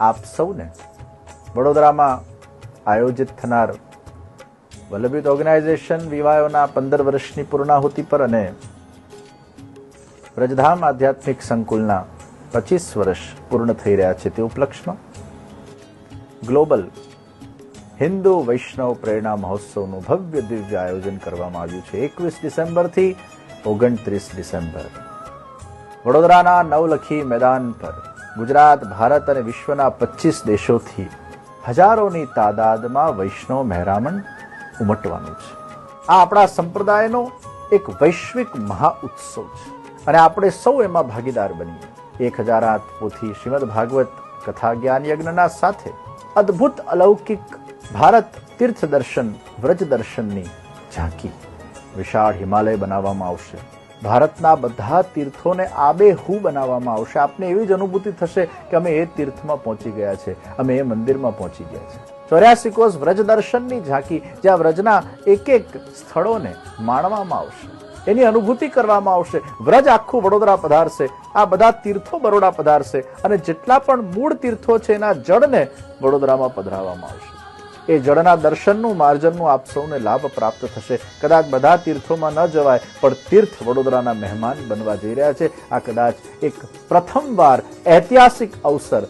આપ સૌને વડોદરામાં આયોજિત થનાર વલ્લભયુથ ઓર્ગેનાઇઝેશન વિવાયોના 15 વર્ષની પૂર્ણાહુતિ પર અને વ્રજધામ આધ્યાત્મિક સંકુલના 25 વર્ષ પૂર્ણ થઈ રહ્યા છે તે ઉપલક્ષમાં ગ્લોબલ હિન્દુ વૈષ્ણવ પ્રેરણા મહોત્સવનું ભવ્ય દિવ્ય આયોજન કરવામાં આવ્યું છે. 21 ડિસેમ્બરથી 29 ડિસેમ્બર વડોદરાના નવલખી મેદાન પર ગુજરાત, ભારત અને વિશ્વના 25 દેશોથી હજારોની તાદાદમાં વૈષ્ણવ મહેરામણ ઉમટવાનું છે. આ આપણા સંપ્રદાયનો એક વૈશ્વિક મહાઉત્સવ છે અને આપણે સૌ એમાં ભાગીદાર બનીએ. 1008 પોથી શ્રીમદ ભાગવત કથા જ્ઞાન યજ્ઞના સાથે અદ્ભુત અલૌકિક ભારત તીર્થ દર્શન વ્રજ દર્શનની ઝાંકી વિશાળ હિમાલય બનાવવામાં આવશે. ભારતના બધા તીર્થોને આબેહૂબ બનાવવામાં આવશે. આપને એવી જ અનુભૂતિ થશે કે અમે એ તીર્થમાં પહોંચી ગયા છે, અમે એ મંદિરમાં પહોંચી ગયા છે. 84 કોષ વ્રજ દર્શનની ઝાંકી, જ્યાં વ્રજના એક એક સ્થળોને માણવામાં આવશે, એની અનુભૂતિ કરવામાં આવશે. વ્રજ આખું વડોદરા પધારશે, આ બધા તીર્થો બરોડા પધારશે અને જેટલા પણ મૂળ તીર્થો છે એના જળને વડોદરામાં પધરાવવામાં આવશે. એ જળના દર્શનનું માર્જનનું આપ સૌને લાભ પ્રાપ્ત થશે. કદાચ બધા તીર્થોમાં ન જવાય, પણ તીર્થ વડોદરાના મહેમાન બનવા જઈ રહ્યા છે. આ કદાચ એક પ્રથમવાર ઐતિહાસિક અવસર